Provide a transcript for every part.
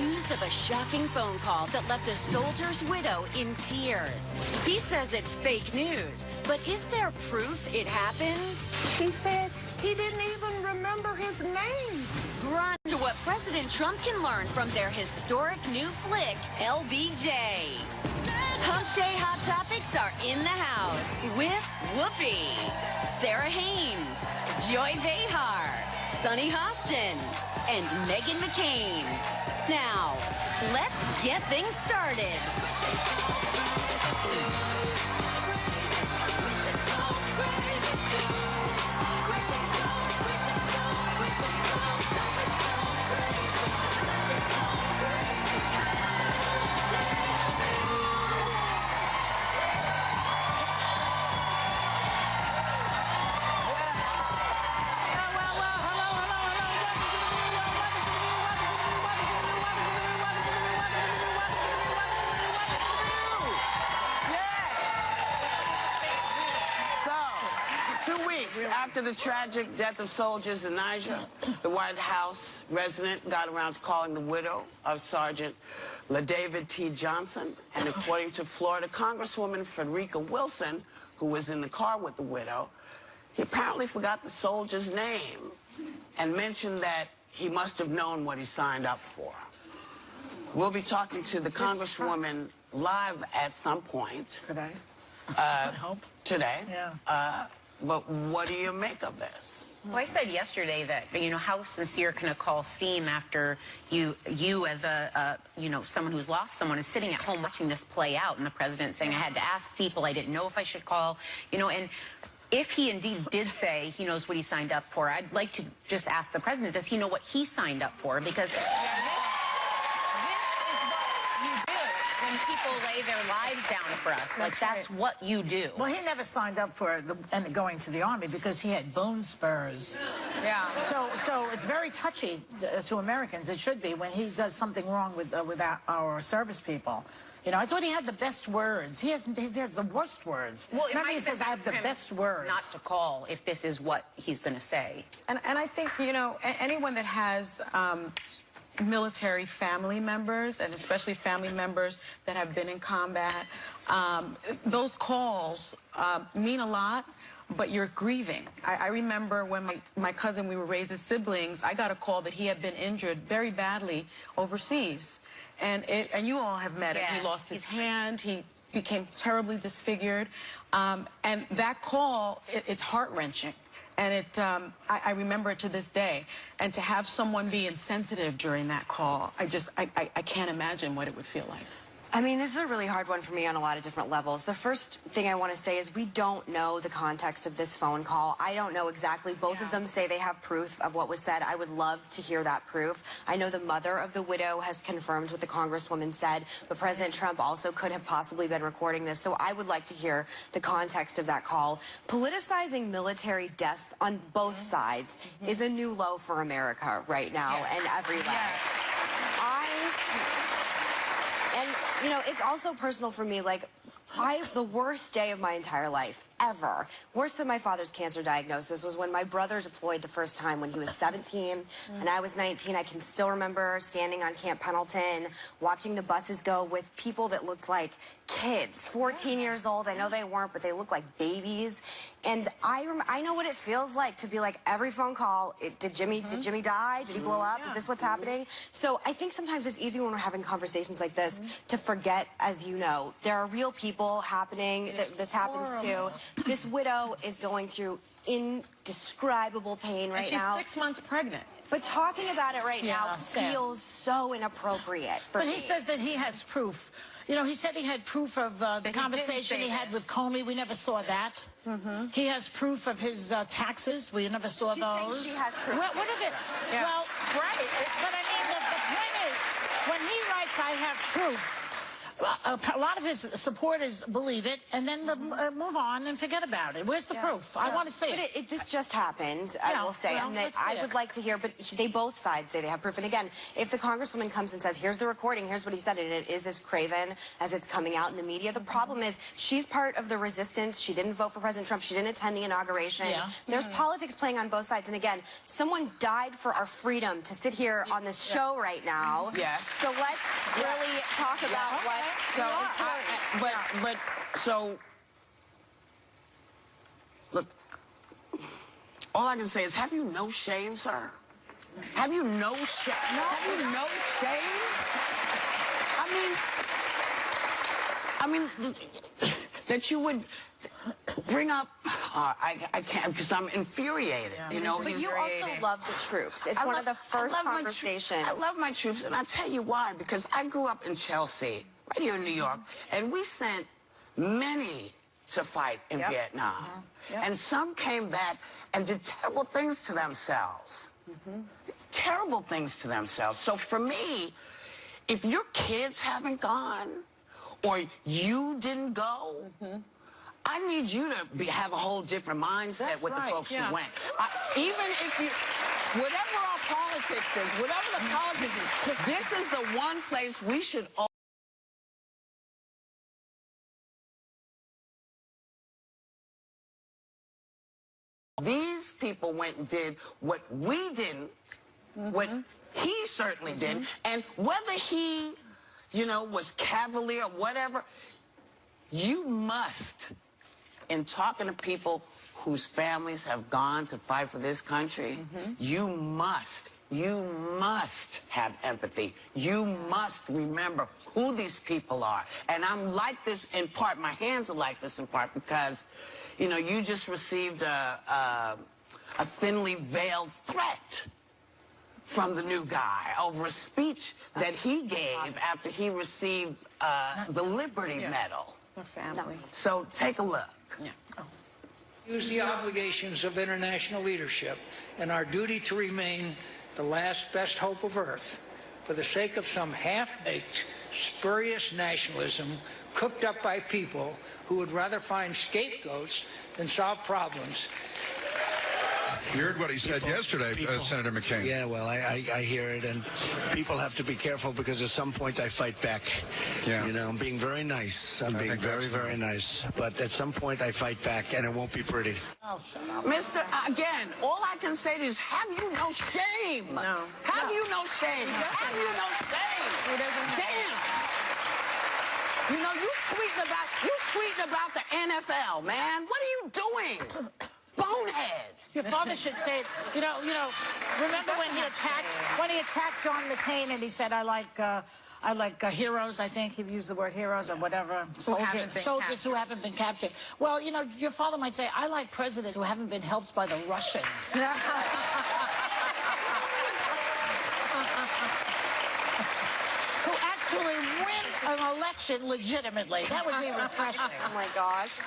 accused of a shocking phone call that left a soldier's widow in tears. He says it's fake news, but is there proof it happened? She said he didn't even remember his name. Grunt to what President Trump can learn from their historic new flick, LBJ. Hump Day Hot Topics are in the house with Whoopi, Sarah Haynes, Joy Behar, Sunny Hostin, and Meghan McCain. Now, let's get things started. After the tragic death of soldiers in Niger, the White House resident got around to calling the widow of Sergeant LaDavid T. Johnson. And according to Florida Congresswoman Frederica Wilson, who was in the car with the widow, he apparently forgot the soldier's name and mentioned that he must have known what he signed up for. We'll be talking to the Congresswoman live at some point. Today? I hope. Today. Yeah. But what do you make of this? Well, I said yesterday that, you know, how sincere can a call seem after you as a someone who's lost someone is sitting at home watching this play out, and the president saying, I had to ask people, I didn't know if I should call, you know, and if he indeed did say he knows what he signed up for, I'd like to just ask the president, does he know what he signed up for? Because this is what you do when people lay their lives down for us. Like, that's what you do. Well, he never signed up for going to the Army because he had bone spurs. Yeah. So it's very touchy to Americans. It should be when he does something wrong with our service people. You know, I thought he had the best words. He has the worst words. Well, remember, he says, I have the best words. Not to call if this is what he's going to say. And I think, you know, anyone that has military family members, and especially family members that have been in combat, those calls mean a lot, but you're grieving. I remember when my cousin, we were raised as siblings, I got a call that he had been injured very badly overseas. And you all have met him. He lost his hand. He became terribly disfigured. And that call, it's heart-wrenching. And I remember it to this day. And to have someone be insensitive during that call, I can't imagine what it would feel like. I mean, this is a really hard one for me on a lot of different levels. The first thing I want to say is we don't know the context of this phone call. I don't know exactly. Both of them say they have proof of what was said. I would love to hear that proof. I know the mother of the widow has confirmed what the Congresswoman said, but President Trump also could have possibly been recording this. So I would like to hear the context of that call. Politicizing military deaths on both sides is a new low for America right now and every level. And, you know, it's also personal for me. Like, the worst day of my entire life, ever, worse than my father's cancer diagnosis, was when my brother deployed the first time when he was 17 and I was 19. I can still remember standing on Camp Pendleton, watching the buses go with people that looked like kids, 14 years old. I know they weren't, but they looked like babies. And I know what it feels like to be like, every phone call, did Jimmy die? Did he blow up? Is this what's happening? So I think sometimes it's easy when we're having conversations like this to forget, as you know, there are real people happening that this happens to. This widow is going through indescribable pain right now. She's 6 months pregnant. But talking about it right now feels so inappropriate for me. But he says that he has proof. You know, he said he had proof of the conversation he had with Comey. We never saw that. He has proof of his taxes. We never saw those. She has proof. What are they? Yeah. Well, right. But I mean, the point is, when he writes, I have proof, A lot of his supporters believe it, and then move on and forget about it. Where's the proof? I want to see it. But this just happened, I will say, well, and that let's see I it. would like to hear, but they both sides say they have proof. And again, if the congresswoman comes and says, here's the recording, here's what he said, and it is as craven as it's coming out in the media, the problem is she's part of the resistance. She didn't vote for President Trump. She didn't attend the inauguration. Yeah. There's politics playing on both sides. And again, someone died for our freedom to sit here on this show right now. Yes. So let's really talk about what... So, look, all I can say is, have you no shame, sir? Have you no shame? Have you no shame? I mean, that you would bring up, I can't, because I'm infuriated, you know. But you also love the troops. It's one of the first conversations. I love my troops, and I'll tell you why, because I grew up in Chelsea, right here in New York, and we sent many to fight in Vietnam. And some came back and did terrible things to themselves. Terrible things to themselves. So for me, if your kids haven't gone, or you didn't go, I need you to have a whole different mindset with the folks who went. Even if you, whatever our politics is, whatever the politics is, this is the one place we should all. These people went and did what we didn't, what he certainly didn't, and whether he, you know, was cavalier or whatever, you must, in talking to people whose families have gone to fight for this country, you must have empathy. You must remember who these people are. And I'm like this in part, my hands are like this in part, because, you know, you just received a thinly veiled threat from the new guy over a speech that he gave after he received the Liberty Medal. Family. So take a look. Use the obligations of international leadership and our duty to remain the last best hope of Earth for the sake of some half-baked, spurious nationalism cooked up by people who would rather find scapegoats than solve problems. You heard what he said yesterday, Senator McCain. Yeah, well, I hear it, and people have to be careful because at some point I fight back. Yeah. You know, I'm being very nice. I'm being very, very nice. But at some point I fight back, and it won't be pretty. Oh, shut up. Mister, again, all I can say is, have you no shame? No. Have you no shame? Have you no shame? Damn. You know, you tweeting about the NFL, man. What are you doing? Bonehead. Your father should say it. You know, remember when he attacked John McCain and he said, I like heroes, I think he used the word heroes or whatever, soldiers who haven't been captured. Well, you know, your father might say, I like presidents who haven't been helped by the Russians. Who actually win an election legitimately. That would be refreshing. Oh my gosh.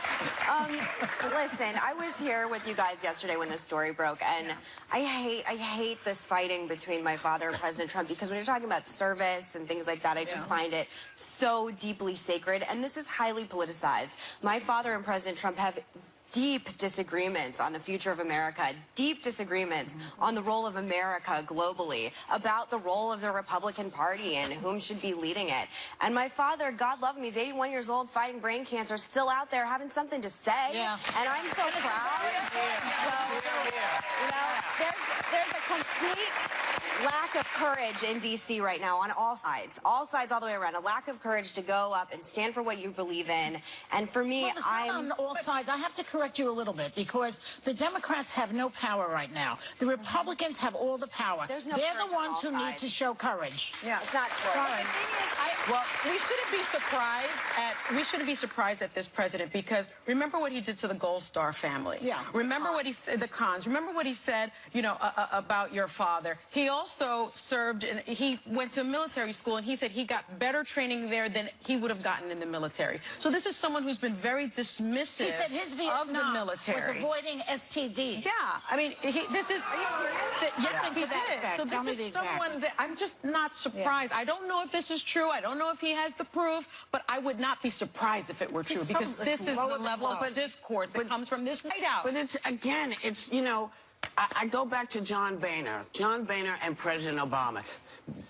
Listen, I was here with you guys yesterday when this story broke, and I hate this fighting between my father and President Trump, because when you're talking about service and things like that, I just find it so deeply sacred, and this is highly politicized. My father and President Trump have deep disagreements on the future of America, deep disagreements on the role of America globally, about the role of the Republican Party and whom should be leading it. And my father, God love him, he's 81 years old, fighting brain cancer, still out there having something to say. Yeah. And I'm so proud of him. So, you know, there's a complete lack of courage in D.C. right now on all sides all the way around. A lack of courage to go up and stand for what you believe in. And for me, it's not on all sides. I have to correct you a little bit, because the Democrats have no power right now. The Republicans have all the power. They're the ones who need to show courage. Yeah, it's not true. The thing is, we shouldn't be surprised at this president, because remember what he did to the Gold Star family. Yeah. Remember what he said, the cons. Remember what he said, you know, about your father. He also also served, and he went to military school, and he said he got better training there than he would have gotten in the military. So this is someone who's been very dismissive He said his of Vietnam the military. was avoiding STDs. Yeah, I mean, this is... Are you serious? Yes, Something he to that did. effect. So Tell me this the is someone exact. that I'm just not surprised. I don't know if this is true. I don't know if he has the proof, but I would not be surprised if it were true, because this is the level of discourse that comes from this White House. But it's, again, it's, you know, I go back to John Boehner and President Obama.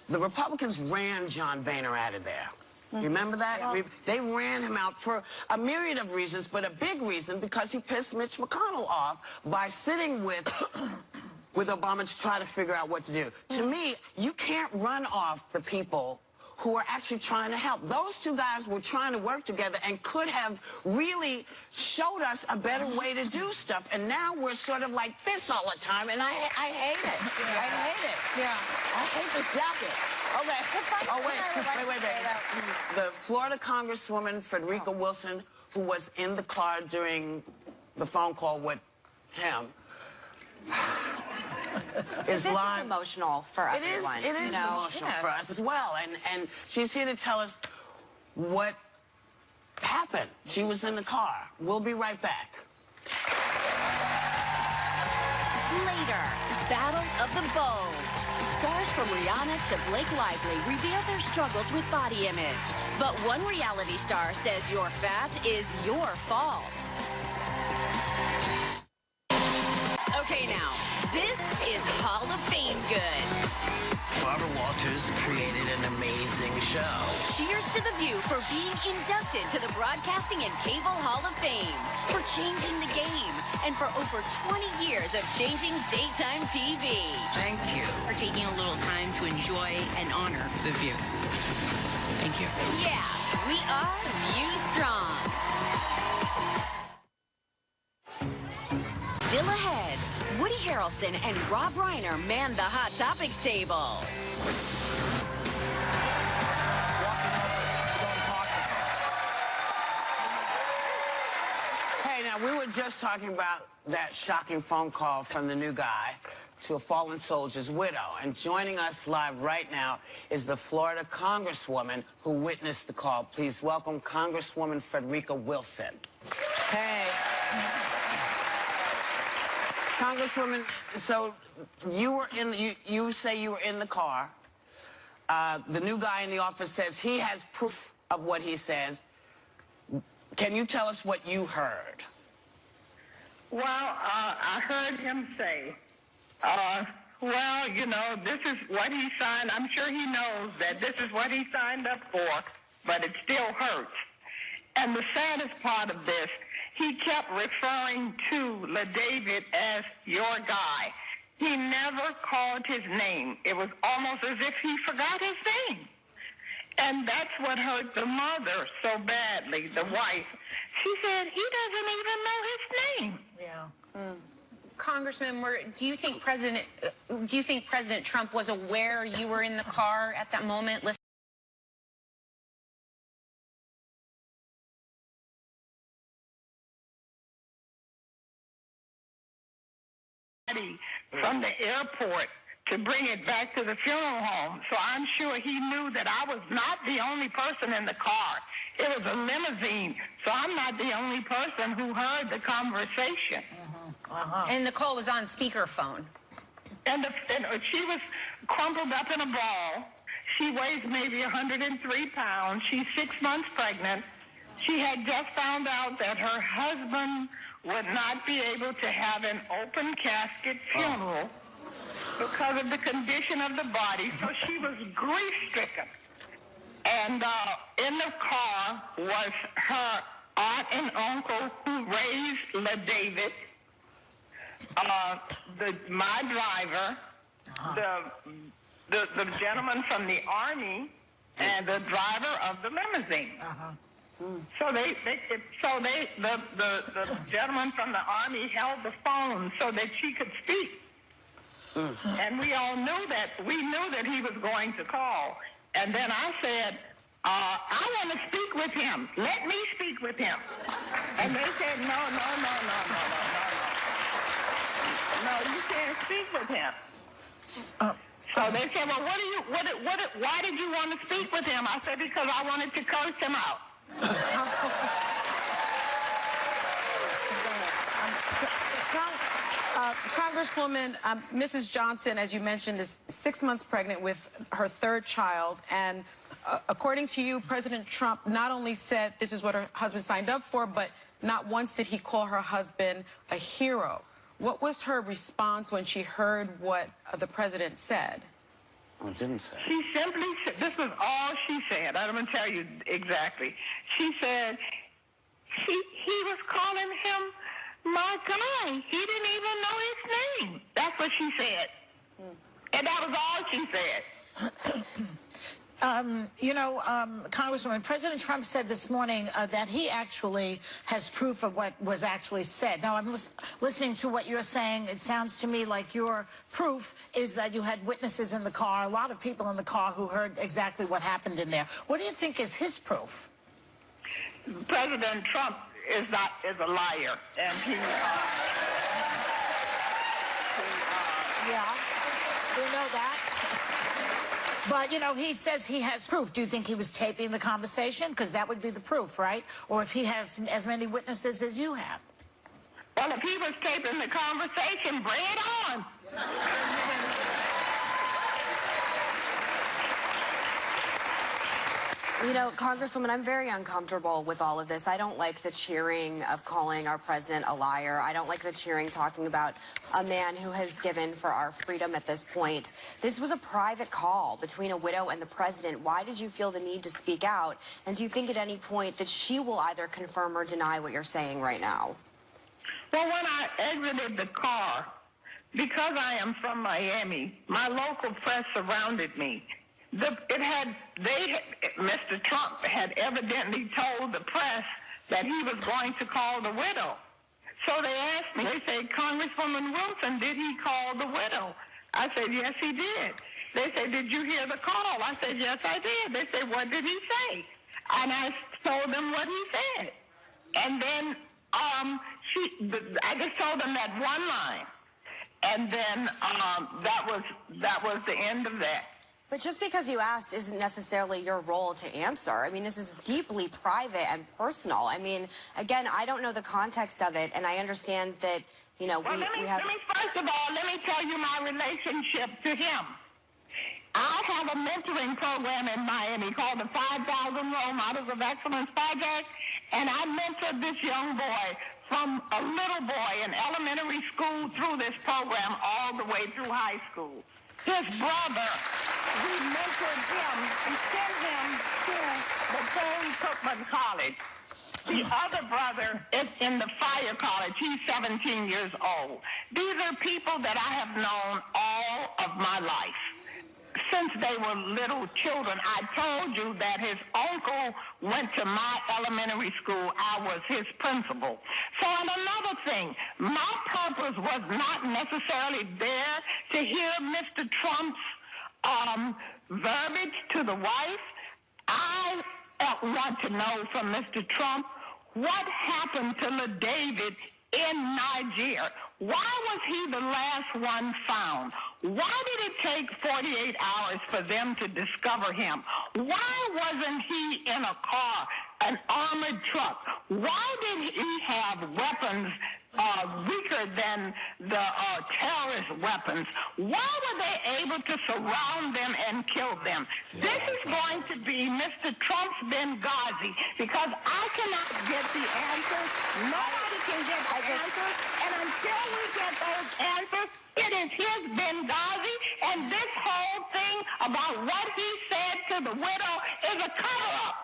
The Republicans ran John Boehner out of there. You remember that? Yeah. They ran him out for a myriad of reasons, but a big reason because he pissed Mitch McConnell off by sitting with Obama to try to figure out what to do. To me, you can't run off the people who are actually trying to help. Those two guys were trying to work together and could have really showed us a better way to do stuff. And now we're sort of like this all the time, and I hate it. Yeah. I hate it. Yeah. I hate this jacket. Okay. Oh, wait. The Florida Congresswoman, Frederica Wilson, who was in the car during the phone call with him, is live. Emotional for everyone. It is emotional for us as well. And she's here to tell us what happened. She was in the car. We'll be right back. Later, Battle of the Bulge. Stars from Rihanna to Blake Lively reveal their struggles with body image. But one reality star says your fat is your fault. Okay, now, this is Hall of Fame good. Barbara Walters created an amazing show. Cheers to The View for being inducted to the Broadcasting and Cable Hall of Fame, for changing the game, and for over 20 years of changing daytime TV. Thank you. For taking a little time to enjoy and honor The View. Thank you. Yeah, we are View Strong. Still ahead, Woody Harrelson and Rob Reiner man the Hot Topics table. Hey, now, we were just talking about that shocking phone call from the new guy to a fallen soldier's widow. And joining us live right now is the Florida Congresswoman who witnessed the call. Please welcome Congresswoman Frederica Wilson. Hey. Congresswoman, so you were in, you say you were in the car. The new guy in the office says he has proof of what he says. Can you tell us what you heard? Well, I heard him say, well, you know, this is what he signed. I'm sure he knows that this is what he signed up for, but it still hurts. And the saddest part of this, he kept referring to LaDavid as your guy. He never called his name. It was almost as if he forgot his name. And that's what hurt the mother so badly, the wife. She said, he doesn't even know his name. Yeah. Congressman, do you think President Trump was aware you were in the car at that moment? From the airport to bring it back to the funeral home. So I'm sure he knew that I was not the only person in the car. It was a limousine, so I'm not the only person who heard the conversation. And the call was on speakerphone. And she was crumpled up in a ball. She weighs maybe 103 pounds. She's 6 months pregnant. She had just found out that her husband would not be able to have an open casket funeral because of the condition of the body. So she was grief-stricken. And in the car was her aunt and uncle who raised LaDavid, my driver, the gentleman from the Army, and the driver of the limousine. So the gentleman from the Army held the phone so that she could speak. And we all knew that. We knew that he was going to call. And then I said, I want to speak with him. Let me speak with him. And they said, no. No, you can't speak with him. So they said, well, why did you want to speak with him? I said, because I wanted to curse him out. Congresswoman, Mrs. Johnson, as you mentioned, is 6 months pregnant with her third child. And according to you, President Trump not only said this is what her husband signed up for, but not once did he call her husband a hero. What was her response when she heard what the president said? Oh, didn't say. She simply said, this was all she said. I'm going to tell you exactly. She said, he was calling him my guy. He didn't even know his name. That's what she said. And that was all she said. Congresswoman, President Trump said this morning that he actually has proof of what was actually said. Now, I'm listening to what you're saying. It sounds to me like your proof is that you had witnesses in the car, a lot of people in the car who heard exactly what happened in there. What do you think is his proof? President Trump is a liar, and yeah, we know that. But, he says he has proof. Do you think he was taping the conversation? Because that would be the proof, right? Or if he has as many witnesses as you have. Well, if he was taping the conversation, bring it on. Congresswoman, I'm very uncomfortable with all of this. I don't like the cheering of calling our president a liar. I don't like the cheering talking about a man who has given for our freedom at this point. This was a private call between a widow and the president. Why did you feel the need to speak out? And do you think at any point that she will either confirm or deny what you're saying right now? Well, when I exited the car, because I am from Miami, my local press surrounded me. Mr. Trump had evidently told the press that he was going to call the widow. So they asked me, they said, Congresswoman Wilson, did he call the widow? I said, yes, he did. They said, did you hear the call? I said, yes, I did. They said, what did he say? And I told them what he said. And then I just told them that one line. And then that was the end of that. But just because you asked isn't necessarily your role to answer. I mean, this is deeply private and personal. I mean, again, I don't know the context of it, and I understand that, we have... First of all, let me tell you my relationship to him. I have a mentoring program in Miami called the 5,000 Role Models of Excellence Project, and I mentored this young boy from a little boy in elementary school through this program all the way through high school. His brother, we mentored him and sent him to the Cookman College. The other brother is in the fire college. He's 17 years old. These are people that I have known all of my life. Since they were little children, I told you that his uncle went to my elementary school. I was his principal. So, and another thing, my purpose was not necessarily there to hear Mr. Trump's verbiage to the wife. I want to know from Mr. Trump what happened to LaDavid in Nigeria. Why was he the last one found? Why did it take 48 hours for them to discover him? Why wasn't he in a car, an armored truck? Why did he have weapons weaker than the terrorist weapons? Why were they able to surround them and kill them? This is going to be Mr. Trump's Benghazi, because I cannot get the answers. Nobody can get the answers. And until we get those answers, it is his Benghazi, and this whole thing about what he said to the widow is a cover-up.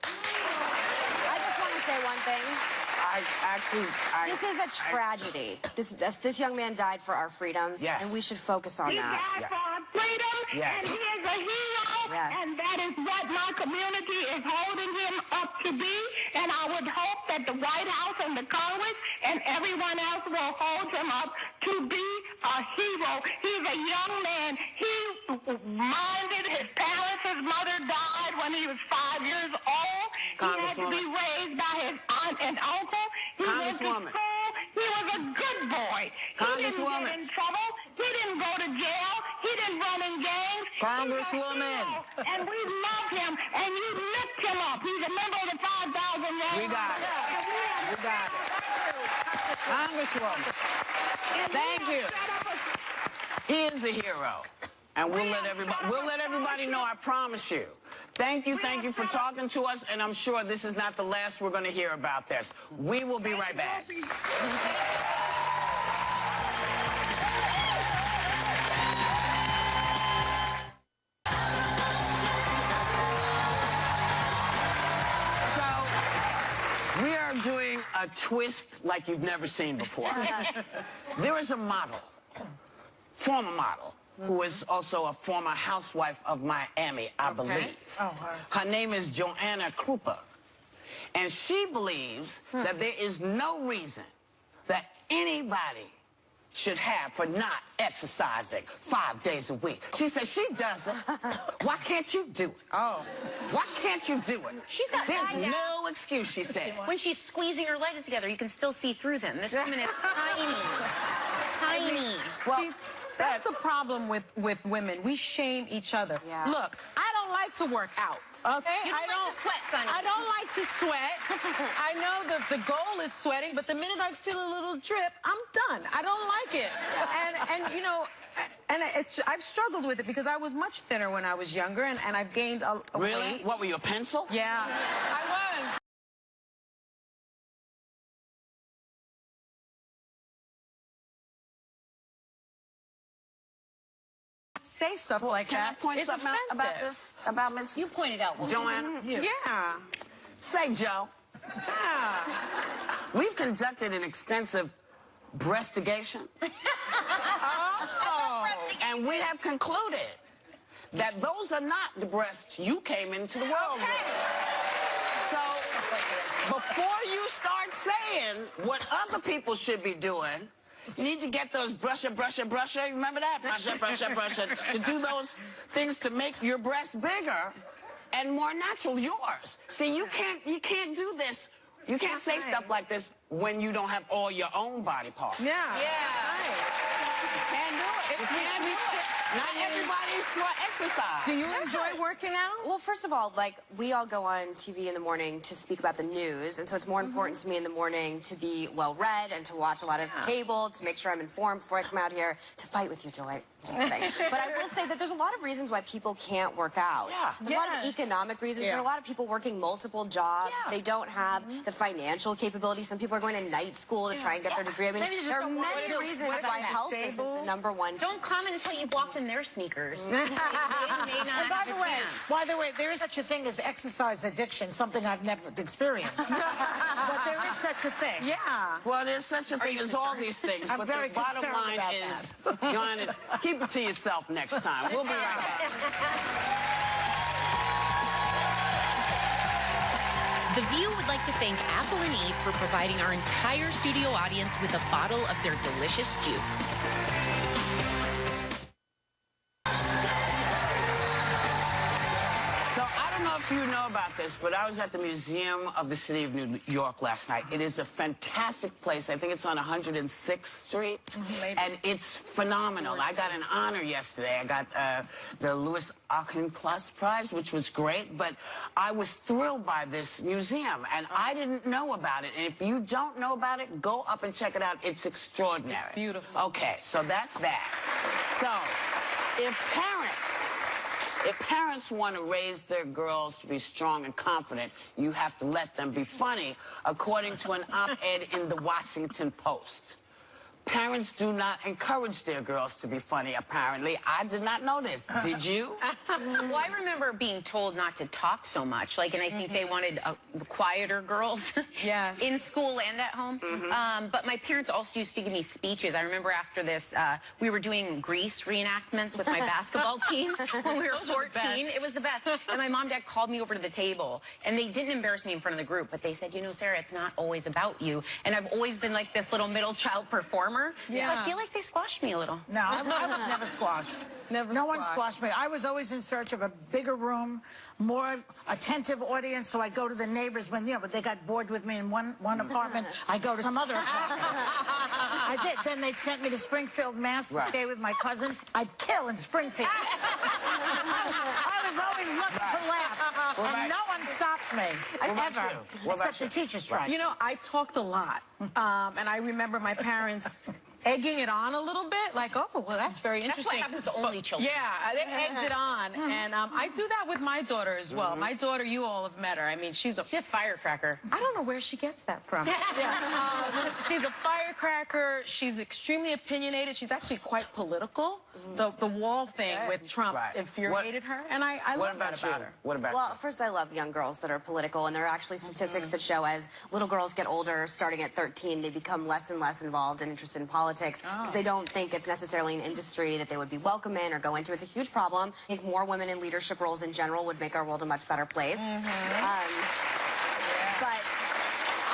I just want to say one thing. This is a tragedy. This young man died for our freedom, and we should focus on that. He died for our freedom, and he is a hero, and that is what my community is holding him up to be, and I would hope that the White House and the Congress and everyone else will hold him up to be a hero. He's a young man. He minded his parents. His mother died when he was 5 years old. He had to be raised by his aunt and uncle. He went to school. He was a good boy. He didn't get in trouble. He didn't go to jail. He didn't run in gangs. Congresswoman. And we love him, and you lift him up. He's a member of the 5,000 Rangers. We got it. We got it. Congresswoman, thank you. He is a hero. And we'll let everybody know, I promise you. Thank you for talking to us, and I'm sure this is not the last we're going to hear about this. We will be right back. So, we are doing a twist like you've never seen before. There is a model, former model, who is also a former housewife of Miami, I believe. Oh, her name is Joanna Krupa. And she believes that there is no reason that anybody should have for not exercising 5 days a week. She says she does it. Why can't you do it? Oh. Why can't you do it? She's got There's no excuse, she said. When she's squeezing her legs together, you can still see through them. This woman is tiny. Tiny. Well, that's the problem with women. We shame each other. Yeah. Look, I don't like to work out. Okay? You don't like to sweat, Sonny. I don't like to sweat. I know that the goal is sweating, but the minute I feel a little drip, I'm done. I don't like it. And you know, and I've struggled with it because I was much thinner when I was younger, and I've gained a Really? weight. What, were you a pencil? Yeah, I was. Say stuff like Can that. I point It's something out about offensive. this? About Miss You pointed out one. Joanna? Yeah. Say, Joe. Yeah. We've conducted an extensive breastigation. Oh. And we have concluded that those are not the breasts you came into the world with. So, before you start saying what other people should be doing, you need to get those brusher. You remember that? Brusher. To do those things to make your breasts bigger and more natural, yours. See, you can't do this. You can't say stuff like this when you don't have all your own body parts. Yeah. You can't do it. You can't do it. Not everybody's for exercise. Do you enjoy working out? Well, first of all, like, we all go on TV in the morning to speak about the news, and so it's more important to me in the morning to be well-read and to watch a lot of cable, to make sure I'm informed before I come out here to fight with you, Joy. Just kidding. But I will say that there's a lot of reasons why people can't work out. Yeah. There's a lot of economic reasons. There are a lot of people working multiple jobs. They don't have the financial capability. Some people are going to night school to try and get their degree. I mean, there are many reasons why health isn't the #1. Don't comment until you've walked in their sneakers. By the way, there is such a thing as exercise addiction, something I've never experienced. But there is such a thing. Yeah. Well, there's such a thing as all these things. I'm but very the bottom concerned line about is, Joanna, keep it to yourself next time. We'll be right back. The View would like to thank Apple and Eve for providing our entire studio audience with a bottle of their delicious juice. So I don't know if you know about this, but I was at the Museum of the City of New York last night. It is a fantastic place. I think it's on 106th Street, and it's phenomenal. I got an honor yesterday. I got the Louis Auchincloss Prize, which was great, but I was thrilled by this museum, and I didn't know about it. And if you don't know about it, go up and check it out. It's extraordinary. It's beautiful. Okay, so that's that. So if parents want to raise their girls to be strong and confident, you have to let them be funny, according to an op-ed in the Washington Post. Parents do not encourage their girls to be funny, apparently. I did not know this. Did you? Well, I remember being told not to talk so much, and I think they wanted quieter girls in school and at home. But my parents also used to give me speeches. I remember after this, we were doing Grease reenactments with my basketball team when we were 14. It was the best. And my mom and dad called me over to the table, and they didn't embarrass me in front of the group, but they said, you know, Sarah, it's not always about you. And I've always been like this little middle child performer. warmer. Yeah. So I feel like they squashed me a little. No, I was never squashed. No one squashed me. I was always in search of a bigger room, more attentive audience, so I go to the neighbors when, they got bored with me in one apartment. I go to some other apartment. I did. Then they sent me to Springfield, Mass. to stay with my cousins. I'd kill in Springfield. I was always looking for laughs, and no one stopped me, ever, except the teacher strike. I talked a lot, and I remember my parents egging it on a little bit, like, oh, well, that's very interesting. That's what happens to only children. Yeah, they egged it on, and I do that with my daughter as well. My daughter, you all have met her. I mean, she's a firecracker. I don't know where she gets that from. She's a firecracker. She's extremely opinionated. She's actually quite political. The wall thing with Trump infuriated her, and I love that about her. What about you? First, I love young girls that are political, and there are actually statistics that show as little girls get older, starting at 13, they become less and less involved and interested in politics because they don't think it's necessarily an industry that they would be welcome in or go into. It's a huge problem. I think more women in leadership roles in general would make our world a much better place. But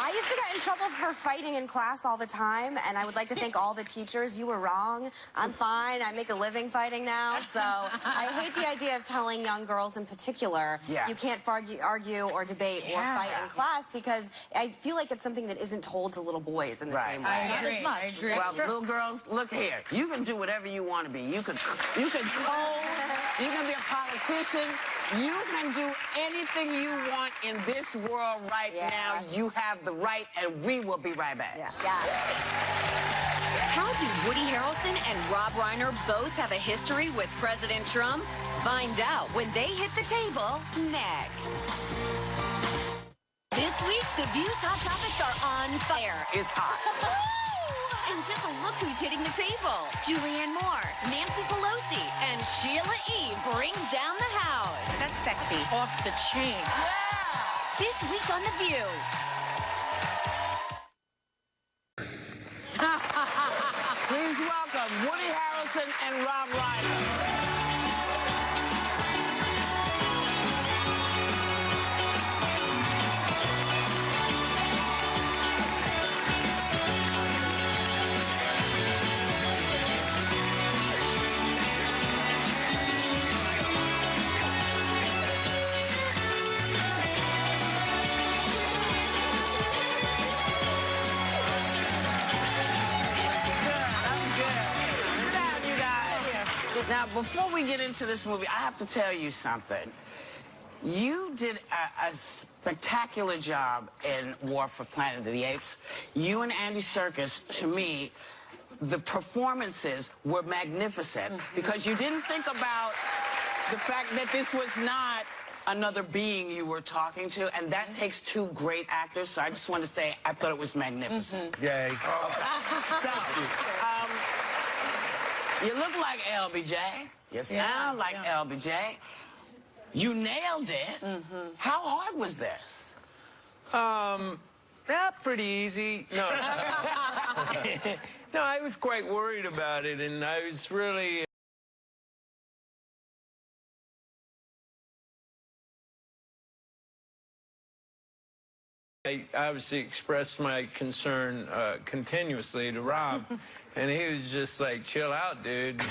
I used to get in trouble for fighting in class all the time, and I would like to thank all the teachers. You were wrong. I'm fine. I make a living fighting now. So I hate the idea of telling young girls in particular you can't argue or debate or fight in class, because I feel like it's something that isn't told to little boys in the same way. I agree. Well, little girls, look here. You can do whatever you want to be. You can code. You can be a politician. You can do anything you want in this world right now. You have the right, and we will be right back. How do Woody Harrelson and Rob Reiner both have a history with President Trump? Find out when they hit the table next. This week, The View's Hot Topics are on fire. It's hot. And just look who's hitting the table. Julianne Moore, Nancy Pelosi, and Sheila E. brings down the house. That's sexy. Off the chain. This week on The View. Please welcome Woody Harrelson and Rob Reiner. Now, before we get into this movie, I have to tell you something. You did a spectacular job in War for Planet of the Apes. You and Andy Serkis, to me, the performances were magnificent because you didn't think about the fact that this was not another being you were talking to, and that takes two great actors, so I just want to say I thought it was magnificent. Yay. You look like LBJ. You sound like LBJ. You nailed it. How hard was this? Pretty easy. No. No, I was quite worried about it, and I was really... I obviously expressed my concern continuously to Rob, and he was just like, chill out, dude.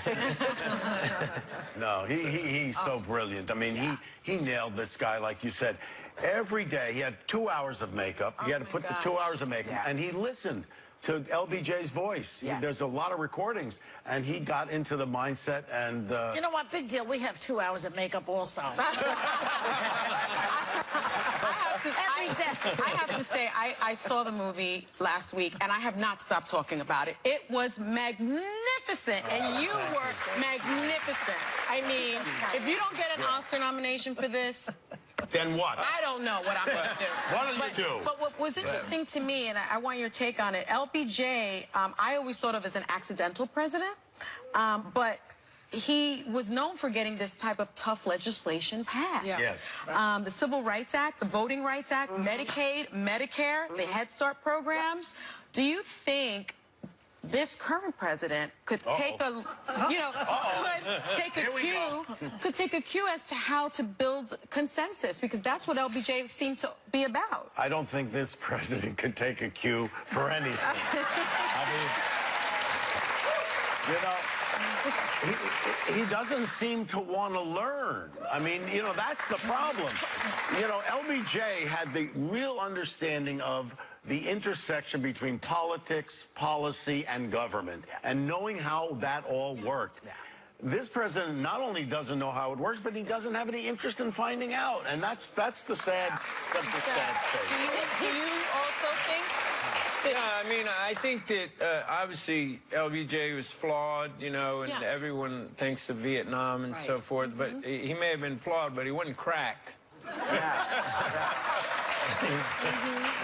No, he's so brilliant. I mean, he nailed this guy, like you said. Every day, he had 2 hours of makeup. He had to put the 2 hours of makeup, and he listened to LBJ's voice. There's a lot of recordings, and he got into the mindset, and... You know what? Big deal. We have 2 hours of makeup also. I have to say, I saw the movie last week, and I have not stopped talking about it. It was magnificent, and you were magnificent. I mean, if you don't get an Oscar nomination for this... Then what? I don't know what I'm going to do. What do you do? But what was interesting to me, and I want your take on it, LBJ, I always thought of as an accidental president, but he was known for getting this type of tough legislation passed. Yes. The Civil Rights Act, the Voting Rights Act, Medicaid, Medicare, the Head Start programs. Do you think this current president could take a, could take a cue as to how to build consensus, because that's what LBJ seemed to be about. I don't think this president could take a cue for anything. I mean, You know, he doesn't seem to want to learn. I mean, you know, that's the problem. You know, LBJ had the real understanding of the intersection between politics, policy, and government, and knowing how that all worked. This president not only doesn't know how it works, but he doesn't have any interest in finding out, and that's the sad state. Do you also think? Yeah, I mean, I think that obviously LBJ was flawed, you know, and everyone thinks of Vietnam and so forth, but he may have been flawed, but he wasn't cracked.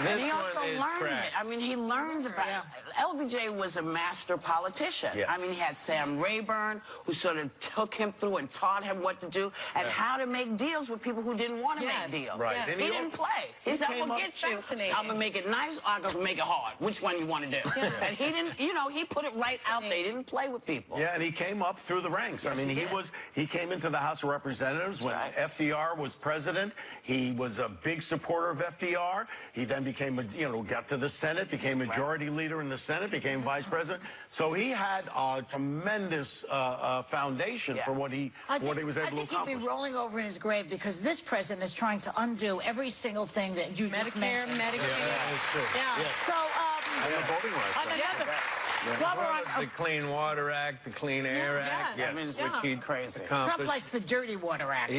And he also learned it. I mean, he learned about it. LBJ was a master politician. Yes. I mean, he had Sam Rayburn, who sort of took him through and taught him what to do and how to make deals with people who didn't want to make deals. Right. He didn't play. He said, I'm going to get you. I'm going to make it nice, or I'm going to make it hard. Which one you want to do? And he didn't, you know, he put it right out there. He didn't play with people. Yeah, and he came up through the ranks. Yes, I mean, he came into the House of Representatives when FDR was president. He was a big supporter of FDR. He then became, got to the Senate, became majority leader in the Senate, became vice president. So he had a tremendous foundation for what he was able to accomplish. I think he'd be rolling over in his grave because this president is trying to undo every single thing that you just mentioned. Medicare. Yeah, that's true. So, and the voting rights. on another... The Clean Water Act, the Clean Air Act, which he accomplished. Trump likes the Dirty Water Act.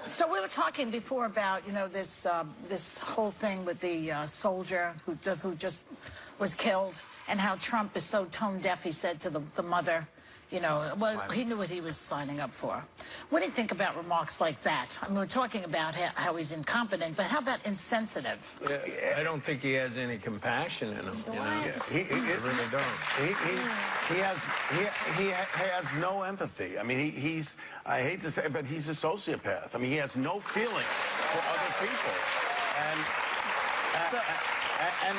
So we were talking before about, this this whole thing with the soldier who just was killed, and how Trump is so tone deaf. He said to the mother, well, he knew what he was signing up for. What do you think about remarks like that? I mean, we're talking about how he's incompetent, but how about insensitive? I don't think he has any compassion in him. He has no empathy. I mean, he's, I hate to say it, but he's a sociopath. I mean, he has no feeling for other people. And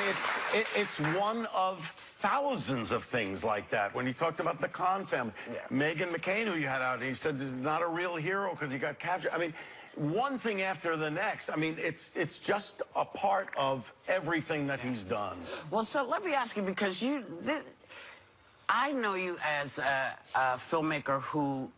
it's one of thousands of things like that. When he talked about the Khan family, Meghan McCain, who you had out, he said he's not a real hero because he got captured. I mean, one thing after the next. I mean, it's just a part of everything that he's done. Well, so let me ask you, because I know you as a filmmaker who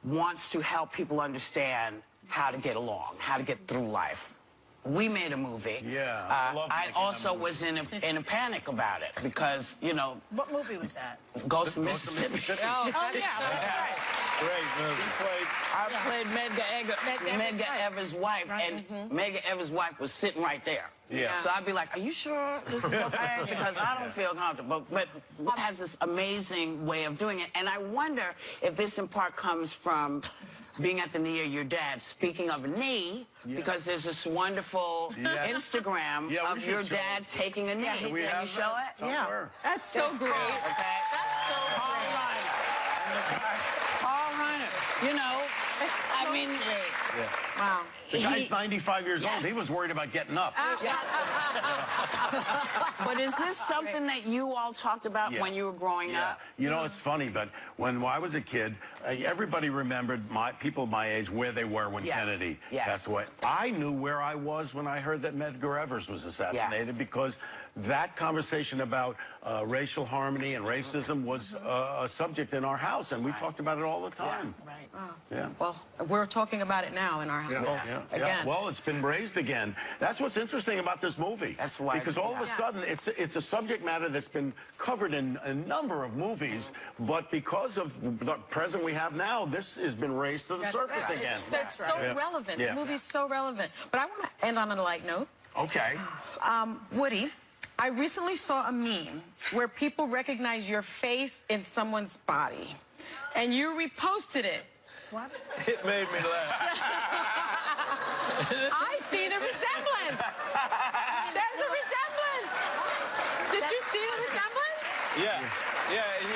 wants to help people understand how to get along, how to get through life. We made a movie. Yeah, I also was in a panic about it because, What movie was that? Ghost of Mississippi. Yeah, that's right. Great movie. I played Medgar Evers' wife, and Medgar Evers' wife was sitting right there. Yeah. So I'd be like, are you sure this is okay? Because I don't feel comfortable. But Bob has this amazing way of doing it, and I wonder if this in part comes from being at the knee of your dad. Speaking of a knee, because there's this wonderful Instagram of your dad taking a knee. Can you show it? Somewhere. That's so great. Okay. That's so great. Paul Reiner. I mean, Wow. The guy's 95 years old. He was worried about getting up. But is this something that you all talked about when you were growing up? You know, it's funny, but when I was a kid, everybody remembered people my age where they were when Kennedy passed away. I knew where I was when I heard that Medgar Evers was assassinated because that conversation about racial harmony and racism was a subject in our house, and we talked about it all the time. Well, we're talking about it now in our household. Again. Well, it's been raised again. That's what's interesting about this movie. That's why. Because all of a sudden, it's a subject matter that's been covered in a number of movies, but because of the president we have now, this has been raised to the surface again. That's so relevant. The movie's so relevant. But I want to end on a light note. Okay. Woody, I recently saw a meme where people recognize your face in someone's body, and you reposted it. What? It made me laugh. I see the resemblance. There's a resemblance. Did you see the resemblance? Yeah, and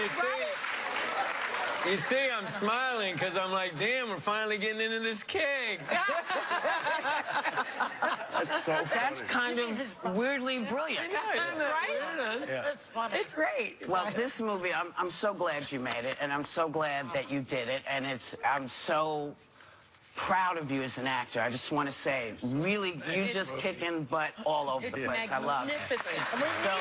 you see, I'm smiling because I'm like, damn, we're finally getting into this keg. That's so funny. That's kind of weirdly brilliant. Right? It's funny. It's great. Well, this movie, I'm so glad you made it, and I'm so glad that you did it, and I'm so proud of you as an actor. I just want to say, really, you just kicking butt all over the place. I love it. So,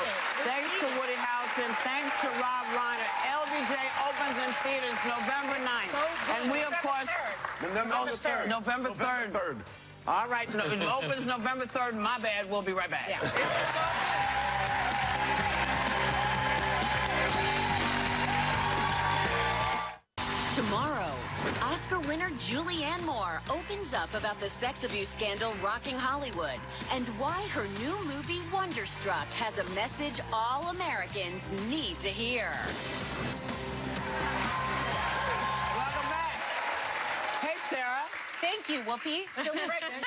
thanks to Woody Harrelson, thanks to Rob Reiner. LBJ opens in theaters November 9th. And we, of course... November 3rd. November 3rd. All right, it opens November 3rd. My bad. We'll be right back. Yeah. Tomorrow, Oscar winner Julianne Moore opens up about the sex abuse scandal rocking Hollywood and why her new movie Wonderstruck has a message all Americans need to hear. Welcome back. Hey, Sarah. Thank you, Whoopi. Still pregnant.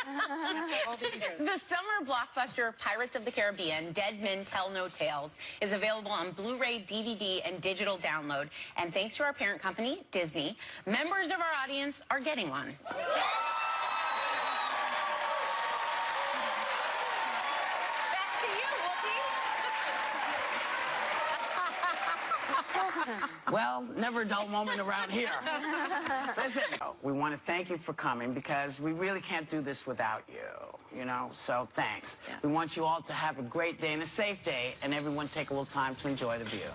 The summer blockbuster Pirates of the Caribbean, Dead Men Tell No Tales, is available on Blu-ray, DVD, and digital download. And thanks to our parent company, Disney, members of our audience are getting one. Back to you, Whoopi. Well, never a dull moment around here. Listen, we want to thank you for coming because we really can't do this without you, so thanks. Yeah. We want you all to have a great day and a safe day, and everyone take a little time to enjoy the view.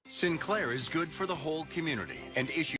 Sinclair is good for the whole community and issues